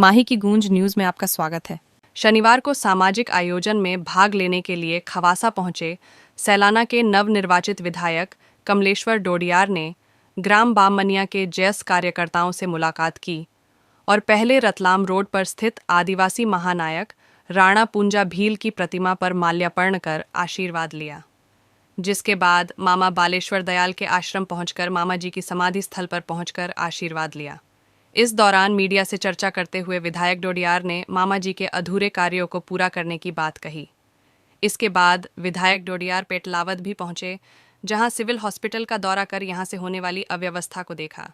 माही की गूंज न्यूज में आपका स्वागत है। शनिवार को सामाजिक आयोजन में भाग लेने के लिए खवासा पहुंचे सैलाना के नवनिर्वाचित विधायक कमलेश्वर डोडियार ने ग्राम बामनिया के जैस कार्यकर्ताओं से मुलाकात की और पहले रतलाम रोड पर स्थित आदिवासी महानायक राणा पूंजा भील की प्रतिमा पर माल्यार्पण कर आशीर्वाद लिया, जिसके बाद मामा बालेश्वर दयाल के आश्रम पहुंचकर मामा जी की समाधि स्थल पर पहुंचकर आशीर्वाद लिया। इस दौरान मीडिया से चर्चा करते हुए विधायक डोडियार ने मामा जी के अधूरे कार्यों को पूरा करने की बात कही। इसके बाद विधायक डोडियार पेटलावद भी पहुंचे, जहां सिविल हॉस्पिटल का दौरा कर यहां से होने वाली अव्यवस्था को देखा।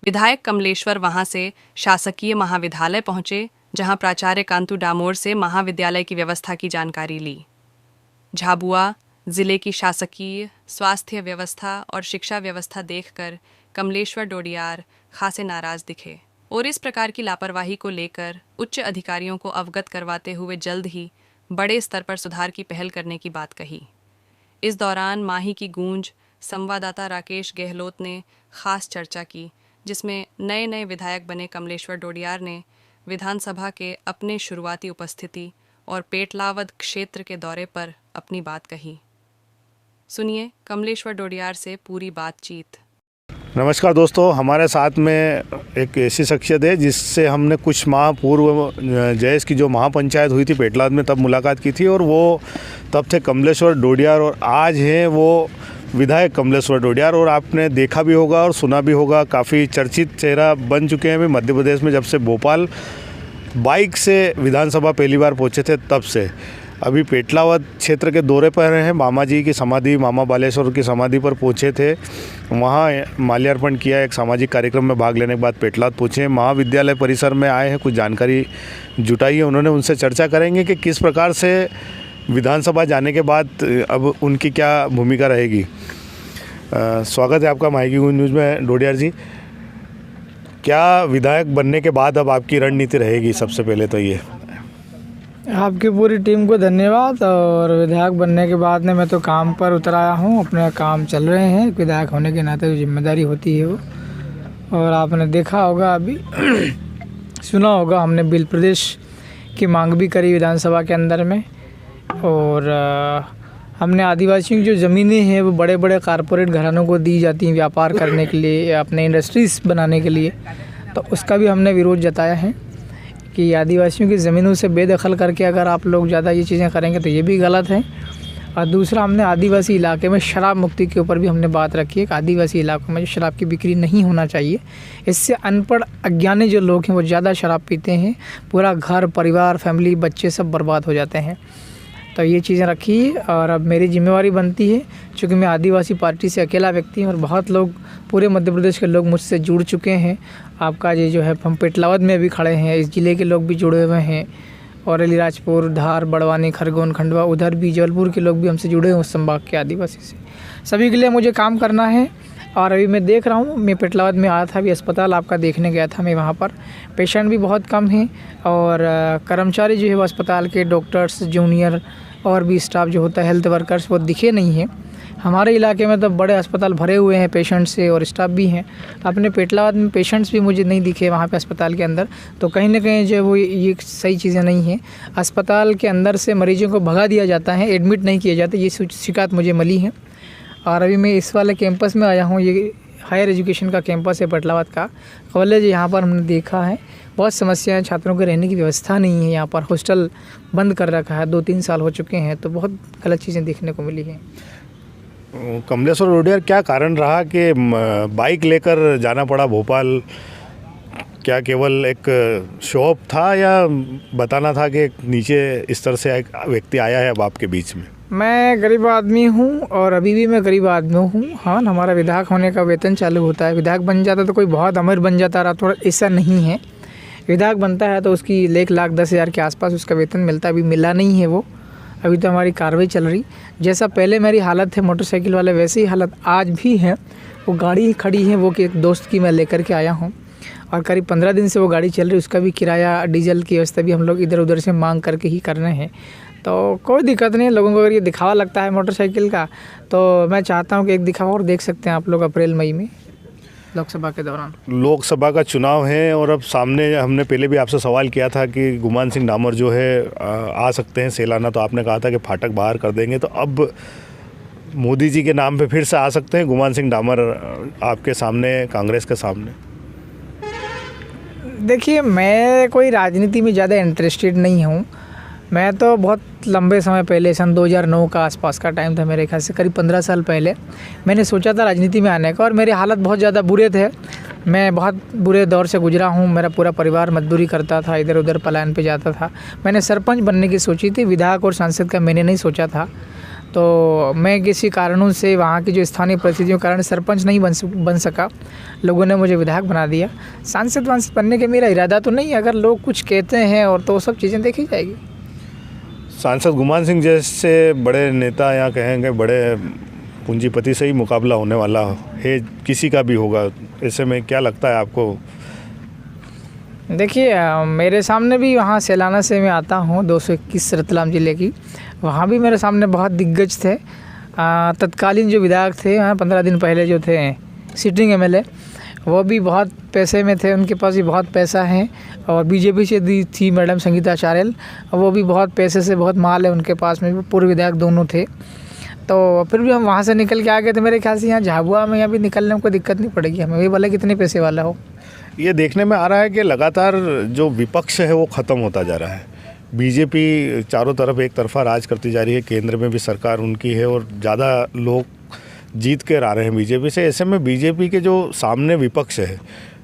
विधायक कमलेश्वर वहां से शासकीय महाविद्यालय पहुंचे, जहां प्राचार्य कांतु डामोर से महाविद्यालय की व्यवस्था की जानकारी ली। झाबुआ जिले की शासकीय स्वास्थ्य व्यवस्था और शिक्षा व्यवस्था देखकर कमलेश्वर डोडियार खासे नाराज दिखे और इस प्रकार की लापरवाही को लेकर उच्च अधिकारियों को अवगत करवाते हुए जल्द ही बड़े स्तर पर सुधार की पहल करने की बात कही। इस दौरान माही की गूंज संवाददाता राकेश गहलोत ने खास चर्चा की, जिसमें नए विधायक बने कमलेश्वर डोडियार ने विधानसभा के अपने शुरुआती उपस्थिति और पेटलावद क्षेत्र के दौरे पर अपनी बात कही। सुनिए कमलेश्वर डोडियार से पूरी बातचीत। नमस्कार दोस्तों, हमारे साथ में एक ऐसी शख्सियत है जिससे हमने कुछ माह पूर्व जैस की जो महापंचायत हुई थी पेटलाद में तब मुलाकात की थी और वो तब थे कमलेश्वर डोडियार और आज हैं वो विधायक कमलेश्वर डोडियार। और आपने देखा भी होगा और सुना भी होगा, काफ़ी चर्चित चेहरा बन चुके हैं मध्य प्रदेश में। जब से भोपाल बाइक से विधानसभा पहली बार पहुँचे थे तब से अभी पेटलावद क्षेत्र के दौरे पर हैं। मामा जी की समाधि, मामा बालेश्वर की समाधि पर पहुंचे थे, वहां माल्यार्पण किया। एक सामाजिक कार्यक्रम में भाग लेने के बाद पेटलावद पहुंचे, महाविद्यालय परिसर में आए हैं, कुछ जानकारी जुटाई है उन्होंने। उनसे चर्चा करेंगे कि किस प्रकार से विधानसभा जाने के बाद अब उनकी क्या भूमिका रहेगी। स्वागत है आपका माही की गूंज न्यूज़ में डोडियार जी। क्या विधायक बनने के बाद अब आपकी रणनीति रहेगी? सबसे पहले तो ये आपकी पूरी टीम को धन्यवाद। और विधायक बनने के बाद में मैं तो काम पर उतर आया हूँ, अपने काम चल रहे हैं। विधायक होने के नाते जो जिम्मेदारी होती है वो, और आपने देखा होगा अभी सुना होगा, हमने बिल प्रदेश की मांग भी करी विधानसभा के अंदर में। और हमने आदिवासियों की जो ज़मीनें हैं वो बड़े बड़े कारपोरेट घरानों को दी जाती हैं व्यापार करने के लिए या अपने इंडस्ट्रीज़ बनाने के लिए, तो उसका भी हमने विरोध जताया है कि आदिवासियों की ज़मीनों से बेदखल करके अगर आप लोग ज़्यादा ये चीज़ें करेंगे तो ये भी गलत है। और दूसरा, हमने आदिवासी इलाके में शराब मुक्ति के ऊपर भी हमने बात रखी है कि आदिवासी इलाकों में जो शराब की बिक्री नहीं होना चाहिए। इससे अनपढ़ अज्ञानी जो लोग हैं वो ज़्यादा शराब पीते हैं, पूरा घर परिवार फैमिली बच्चे सब बर्बाद हो जाते हैं। तो ये चीज़ें रखी है और अब मेरी जिम्मेवारी बनती है, चूँकि मैं आदिवासी पार्टी से अकेला व्यक्ति हूँ और बहुत लोग पूरे मध्य प्रदेश के लोग मुझसे जुड़ चुके हैं। आपका ये जो है हम पेटलावद में भी खड़े हैं, इस ज़िले के लोग भी जुड़े हुए हैं और अलीराजपुर, धार, बड़वानी, खरगोन, खंडवा, उधर भी जबलपुर के लोग भी हमसे जुड़े हैं उस संभाग के आदिवासी से। सभी के लिए मुझे काम करना है। और अभी मैं देख रहा हूँ, मैं पेटलावद में आया था, अभी अस्पताल आपका देखने गया था मैं, वहाँ पर पेशेंट भी बहुत कम हैं और कर्मचारी जो है वो अस्पताल के डॉक्टर्स, जूनियर और भी स्टाफ जो होता है हेल्थ वर्कर्स वो दिखे नहीं हैं। हमारे इलाके में तो बड़े अस्पताल भरे हुए हैं पेशेंट से और स्टाफ भी हैं। अपने पेटलावद में पेशेंट्स भी मुझे नहीं दिखे वहाँ पे अस्पताल के अंदर, तो कहीं ना कहीं जो है वो ये सही चीज़ें नहीं हैं। अस्पताल के अंदर से मरीजों को भगा दिया जाता है, एडमिट नहीं किए जाते, ये शिकायत मुझे मिली है। और अभी मैं इस वाले कैंपस में आया हूँ, ये हायर एजुकेशन का कैंपस है पेटलावद का कॉलेज। यहाँ पर हमने देखा है बहुत समस्याएं, छात्रों के रहने की व्यवस्था नहीं है, यहाँ पर हॉस्टल बंद कर रखा है, 2-3 साल हो चुके हैं, तो बहुत गलत चीज़ें देखने को मिली हैं। कमलेश्वर डोडियार, क्या कारण रहा कि बाइक लेकर जाना पड़ा भोपाल? क्या केवल एक शो ऑफ था या बताना था कि नीचे स्तर से एक व्यक्ति आया है अब आपके बीच में? मैं गरीब आदमी हूँ और अभी भी मैं गरीब आदमी हूँ। हाँ, हमारा विधायक होने का वेतन चालू होता है। विधायक बन जाता तो कोई बहुत अमीर बन जाता रहा, थोड़ा ऐसा नहीं है। विधायक बनता है तो उसकी 1,10,000 के आसपास उसका वेतन मिलता है, अभी मिला नहीं है वो। अभी तो हमारी कार्रवाई चल रही। जैसा पहले मेरी हालत है मोटरसाइकिल वाले, वैसे ही हालत आज भी है। वो गाड़ी खड़ी है, वो कि एक दोस्त की मैं लेकर के आया हूँ और करीब 15 दिन से वो गाड़ी चल रही। उसका भी किराया, डीजल की व्यवस्था भी हम लोग इधर उधर से मांग करके ही कर रहे हैं। तो कोई दिक्कत नहीं है। लोगों को अगर ये दिखावा लगता है मोटरसाइकिल का, तो मैं चाहता हूँ कि एक दिखावा और देख सकते हैं आप लोग अप्रैल मई में। लोकसभा के दौरान। लोकसभा का चुनाव है और अब सामने हमने पहले भी आपसे सवाल किया था कि गुमान सिंह डामर जो है आ सकते हैं सेलाना, तो आपने कहा था कि फाटक बाहर कर देंगे। तो अब मोदी जी के नाम पे फिर से आ सकते हैं गुमान सिंह डामर आपके सामने, कांग्रेस के सामने? देखिए, मैं कोई राजनीति में ज़्यादा इंटरेस्टेड नहीं हूँ। मैं तो बहुत लंबे समय पहले, सन 2009 का आसपास का टाइम था मेरे ख्याल से, करीब 15 साल पहले मैंने सोचा था राजनीति में आने का, और मेरे हालत बहुत ज़्यादा बुरे थे। मैं बहुत बुरे दौर से गुजरा हूँ। मेरा पूरा परिवार मजदूरी करता था, इधर उधर पलायन पे जाता था। मैंने सरपंच बनने की सोची थी, विधायक और सांसद का मैंने नहीं सोचा था। तो मैं किसी कारणों से, वहाँ की जो स्थानीय परिस्थितियों के कारण सरपंच नहीं बन सका। लोगों ने मुझे विधायक बना दिया। सांसद वांसद बनने के मेरा इरादा तो नहीं है, अगर लोग कुछ कहते हैं और तो सब चीज़ें देखी जाएगी। सांसद गुमान सिंह जैसे बड़े नेता, या कहेंगे बड़े पूंजीपति से ही मुकाबला होने वाला है, किसी का भी होगा। ऐसे में क्या लगता है आपको? देखिए, मेरे सामने भी वहाँ सेलाना से मैं आता हूँ, 221 रतलाम ज़िले की, वहाँ भी मेरे सामने बहुत दिग्गज थे। तत्कालीन जो विधायक थे, 15 दिन पहले जो थे सिटिंग एमएलए, वो भी बहुत पैसे में थे, उनके पास भी बहुत पैसा है। और बीजेपी से दी थी मैडम संगीता चारेल, वो भी बहुत पैसे से, बहुत माल है उनके पास में भी। पूर्व विधायक दोनों थे। तो फिर भी हम वहाँ से निकल के आ गए थे। मेरे ख्याल से यहाँ झाबुआ में यहाँ भी निकलने में कोई दिक्कत नहीं पड़ेगी हमें, ये भले कितने पैसे वाला हो। ये देखने में आ रहा है कि लगातार जो विपक्ष है वो ख़त्म होता जा रहा है। बीजेपी चारों तरफ एक तरफा राज करती जा रही है, केंद्र में भी सरकार उनकी है और ज़्यादा लोग जीत के आ रहे हैं बीजेपी से। ऐसे में बीजेपी के जो सामने विपक्ष है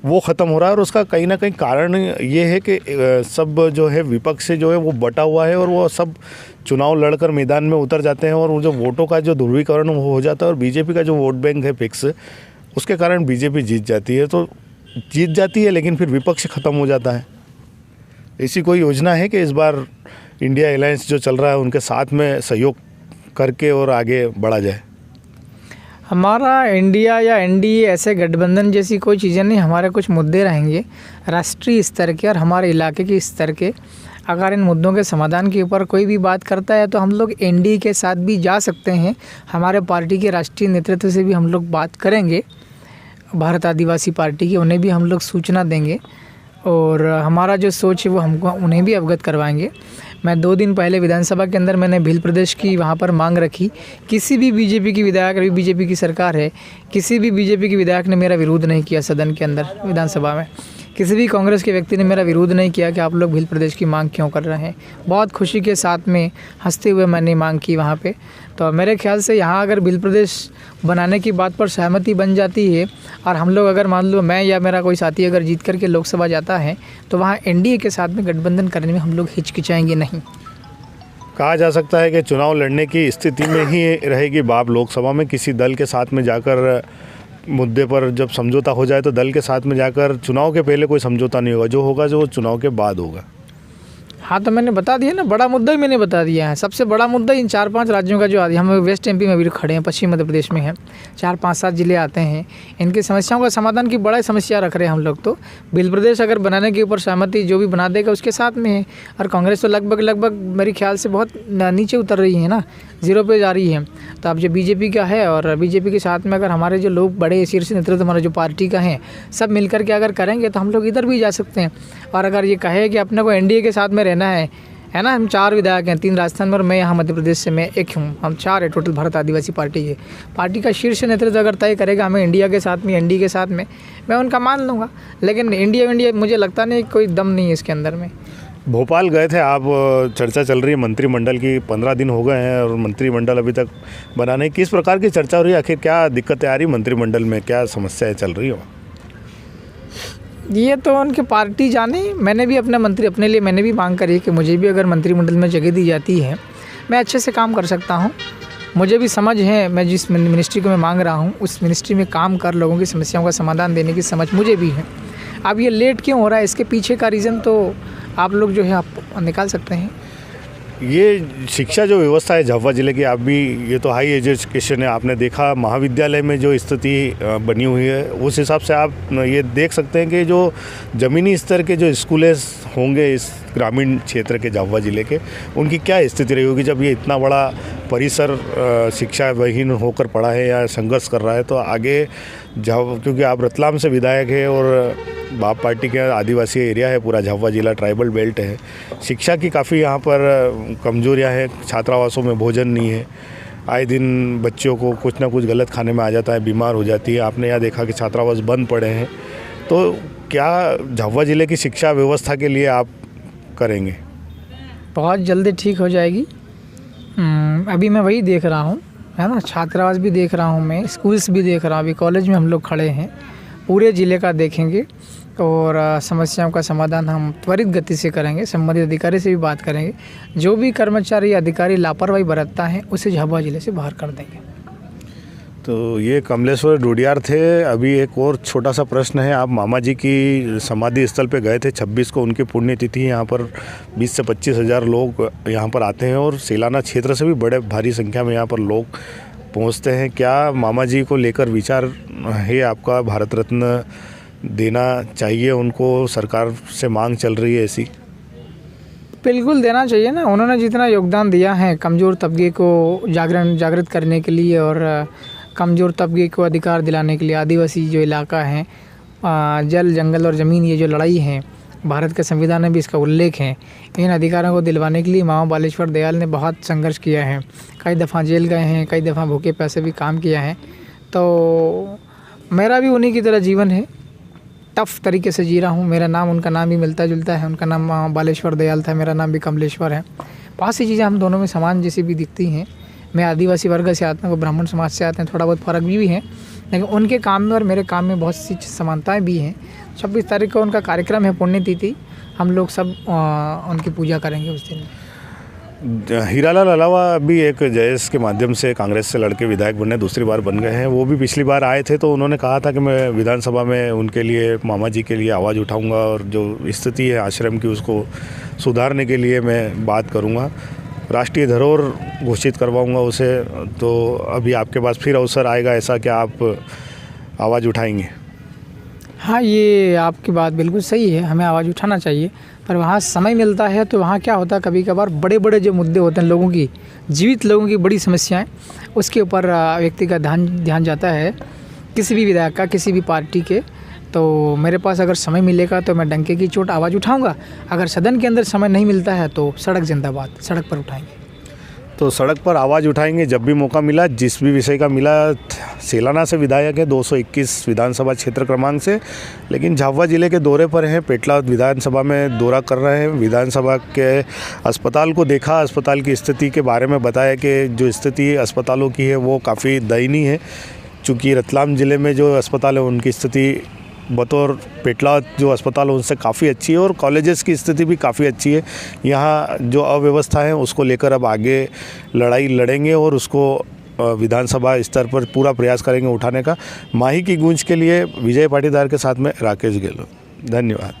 वो ख़त्म हो रहा है, और उसका कहीं ना कहीं कारण ये है कि सब जो है विपक्ष से जो है वो बटा हुआ है, और वो सब चुनाव लड़कर मैदान में उतर जाते हैं, और वो जो वोटों का जो ध्रुवीकरण वो हो जाता है, और बीजेपी का जो वोट बैंक है फिक्स, उसके कारण बीजेपी जीत जाती है। तो जीत जाती है लेकिन फिर विपक्ष ख़त्म हो जाता है। ऐसी कोई योजना है कि इस बार इंडिया अलायंस जो चल रहा है उनके साथ में सहयोग करके और आगे बढ़ा जाए? हमारा इंडिया या एनडीए ऐसे गठबंधन जैसी कोई चीज़ें नहीं। हमारे कुछ मुद्दे रहेंगे राष्ट्रीय स्तर के और हमारे इलाके के स्तर के। अगर इन मुद्दों के समाधान के ऊपर कोई भी बात करता है तो हम लोग एनडीए के साथ भी जा सकते हैं। हमारे पार्टी के राष्ट्रीय नेतृत्व से भी हम लोग बात करेंगे, भारत आदिवासी पार्टी की, उन्हें भी हम लोग सूचना देंगे, और हमारा जो सोच है वो हमको उन्हें भी अवगत करवाएंगे। मैं 2 दिन पहले विधानसभा के अंदर मैंने भील प्रदेश की वहाँ पर मांग रखी। किसी भी बीजेपी की विधायक, अभी बीजेपी की सरकार है, किसी भी बीजेपी की विधायक ने मेरा विरोध नहीं किया सदन के अंदर, विधानसभा में। किसी भी कांग्रेस के व्यक्ति ने मेरा विरोध नहीं किया कि आप लोग भील प्रदेश की मांग क्यों कर रहे हैं। बहुत खुशी के साथ में हंसते हुए मैंने मांग की वहाँ पे। तो मेरे ख्याल से यहाँ अगर भील प्रदेश बनाने की बात पर सहमति बन जाती है, और हम लोग अगर मान लो मैं या मेरा कोई साथी अगर जीत करके लोकसभा जाता है, तो वहाँ एनडीए के साथ में गठबंधन करने में हम लोग हिचकिचाएंगे नहीं। कहा जा सकता है कि चुनाव लड़ने की स्थिति में ही रहेगी बाप लोकसभा में। किसी दल के साथ में जाकर मुद्दे पर जब समझौता हो जाए तो दल के साथ में जाकर, चुनाव के पहले कोई समझौता नहीं होगा, जो होगा जो चुनाव के बाद होगा। हाँ, तो मैंने बता दिया ना, बड़ा मुद्दा ही मैंने बता दिया है। सबसे बड़ा मुद्दा इन 4-5 राज्यों का जो हम वेस्ट एमपी में भी खड़े हैं, पश्चिम मध्य प्रदेश में है, 4-5-7 जिले आते हैं। इनकी समस्याओं का समाधान की बड़ा समस्या रख रहे हैं हम लोग। तो भील प्रदेश अगर बनाने के ऊपर सहमति जो भी बना देगा उसके साथ में है। और कांग्रेस तो लगभग मेरे ख्याल से बहुत नीचे उतर रही है ना, 0 पे जा रही है। तो अब जो बीजेपी का है, और बीजेपी के साथ में अगर हमारे जो लोग बड़े शीर्ष नेतृत्व हमारे जो पार्टी का है, सब मिल कर के अगर करेंगे तो हम लोग इधर भी जा सकते हैं। और अगर ये कहे कि अपने को एनडीए के साथ में रहना है ना, हम 4 विधायक हैं, 3 राजस्थान में और मैं यहाँ मध्य प्रदेश से मैं एक हूँ, हम 4 है टोटल भारत आदिवासी पार्टी है। पार्टी का शीर्ष नेतृत्व अगर तय करेगा हमें इंडिया के साथ में, एनडीए के साथ में, मैं उनका मान लूँगा। लेकिन इंडिया मुझे लगता नहीं, कोई दम नहीं है इसके अंदर में। भोपाल गए थे आप, चर्चा चल रही है मंत्रिमंडल की, 15 दिन हो गए हैं और मंत्रिमंडल अभी तक बना नहीं। किस प्रकार की चर्चा हो रही है, आखिर क्या दिक्कतें आ रही मंत्रिमंडल में, क्या समस्याएं चल रही हो? ये तो उनकी पार्टी जाने। मैंने भी अपने लिए मैंने भी मांग करी कि मुझे भी अगर मंत्रिमंडल में जगह दी जाती है, मैं अच्छे से काम कर सकता हूँ। मुझे भी समझ है, मैं जिस मिनिस्ट्री को मैं मांग रहा हूँ उस मिनिस्ट्री में काम कर लोगों की समस्याओं का समाधान देने की समझ मुझे भी है। अब ये लेट क्यों हो रहा है, इसके पीछे का रीज़न तो आप लोग जो है आप निकाल सकते हैं। ये शिक्षा जो व्यवस्था है झाबुआ ज़िले की, आप भी, ये तो हाई एजुकेशन है, आपने देखा महाविद्यालय में जो स्थिति बनी हुई है, उस हिसाब से आप ये देख सकते हैं कि जो ज़मीनी स्तर के जो स्कूलें होंगे इस ग्रामीण क्षेत्र के झाबुआ ज़िले के, उनकी क्या स्थिति रही होगी जब ये इतना बड़ा परिसर शिक्षा विहीन होकर पड़ा है या संघर्ष कर रहा है, तो आगे जब, क्योंकि आप रतलाम से विधायक है और बाप पार्टी के आदिवासी एरिया है, पूरा झाबुआ जिला ट्राइबल बेल्ट है, शिक्षा की काफ़ी यहाँ पर कमजोरियाँ हैं, छात्रावासों में भोजन नहीं है, आए दिन बच्चों को कुछ ना कुछ गलत खाने में आ जाता है, बीमार हो जाती है। आपने यहाँ देखा कि छात्रावास बंद पड़े हैं, तो क्या झाबुआ ज़िले की शिक्षा व्यवस्था के लिए आप करेंगे? बहुत जल्दी ठीक हो जाएगी। अभी मैं वही देख रहा हूँ, है ना, छात्रावास भी देख रहा हूँ, मैं स्कूल्स भी देख रहा हूँ, अभी कॉलेज में हम लोग खड़े हैं, पूरे ज़िले का देखेंगे और समस्याओं का समाधान हम त्वरित गति से करेंगे। संबंधित अधिकारी से भी बात करेंगे, जो भी कर्मचारी अधिकारी लापरवाही बरतता है उसे झाबुआ ज़िले से बाहर कर देंगे। तो ये कमलेश्वर डोडियार थे। अभी एक और छोटा सा प्रश्न है, आप मामा जी की समाधि स्थल पे गए थे 26 को, उनकी पुण्यतिथि, यहाँ पर 20 से 25 हज़ार लोग यहाँ पर आते हैं और सेलाना क्षेत्र से भी बड़े भारी संख्या में यहाँ पर लोग पहुँचते हैं। क्या मामा जी को लेकर विचार है आपका, भारत रत्न देना चाहिए उनको, सरकार से मांग चल रही है ऐसी? बिल्कुल देना चाहिए ना, उन्होंने जितना योगदान दिया है कमज़ोर तबके को जागृत करने के लिए और कमज़ोर तबके को अधिकार दिलाने के लिए, आदिवासी जो इलाका है, जल जंगल और ज़मीन, ये जो लड़ाई है, भारत के संविधान में भी इसका उल्लेख है। इन अधिकारों को दिलवाने के लिए मामा बालेश्वर दयाल ने बहुत संघर्ष किया है, कई दफ़ा जेल गए हैं, कई दफ़ा भूखे पैसे भी काम किया है। तो मेरा भी उन्हीं की तरह जीवन है, टफ़ तरीके से जी रहा हूँ। मेरा नाम उनका नाम भी मिलता जुलता है, उनका नाम मामा बालेश्वर दयाल था, मेरा नाम भी कमलेश्वर है। बहुत सी चीज़ें हम दोनों में समान जैसी भी दिखती हैं। मैं आदिवासी वर्ग से आता हूँ, वो ब्राह्मण समाज से आते हैं, थोड़ा बहुत फ़र्क भी है, लेकिन उनके काम में और मेरे काम में बहुत सी समानताएं भी हैं। 26 तारीख को उनका कार्यक्रम है, पुण्यतिथि, हम लोग सब उनकी पूजा करेंगे उस दिन। हीरालाल अलावा भी एक जयेश के माध्यम से कांग्रेस से लड़के विधायक बनने दूसरी बार बन गए हैं। वो भी पिछली बार आए थे तो उन्होंने कहा था कि मैं विधानसभा में उनके लिए, मामा जी के लिए आवाज़ उठाऊंगा और जो स्थिति है आश्रम की उसको सुधारने के लिए मैं बात करूंगा, राष्ट्रीय धरोहर घोषित करवाऊंगा उसे। तो अभी आपके पास फिर अवसर आएगा ऐसा, क्या आप आवाज़ उठाएंगे? हाँ, ये आपकी बात बिल्कुल सही है, हमें आवाज़ उठाना चाहिए, पर वहाँ समय मिलता है तो वहाँ क्या होता है, कभी कभार बड़े बड़े जो मुद्दे होते हैं, लोगों की, जीवित लोगों की बड़ी समस्याएं, उसके ऊपर व्यक्ति का ध्यान जाता है, किसी भी विधायक का, किसी भी पार्टी के। तो मेरे पास अगर समय मिलेगा तो मैं डंके की चोट आवाज़ उठाऊँगा। अगर सदन के अंदर समय नहीं मिलता है तो सड़क जिंदाबाद, सड़क पर उठाएंगे। तो सड़क पर आवाज़ उठाएंगे जब भी मौका मिला, जिस भी विषय का मिला। सेलाना से विधायक है 221 विधानसभा क्षेत्र क्रमांक से, लेकिन झाबुआ जिले के दौरे पर हैं, पेटला विधानसभा में दौरा कर रहे हैं। विधानसभा के अस्पताल को देखा, अस्पताल की स्थिति के बारे में बताया कि जो स्थिति अस्पतालों की है वो काफ़ी दयनीय है, चूँकि रतलाम ज़िले में जो अस्पताल है उनकी स्थिति बतौर पेटला जो अस्पताल है उनसे काफ़ी अच्छी है और कॉलेजेस की स्थिति भी काफ़ी अच्छी है। यहाँ जो अव्यवस्था है उसको लेकर अब आगे लड़ाई लड़ेंगे और उसको विधानसभा स्तर पर पूरा प्रयास करेंगे उठाने का। माही की गूंज के लिए विजय पाटीदार के साथ में राकेश गेहलोत। धन्यवाद।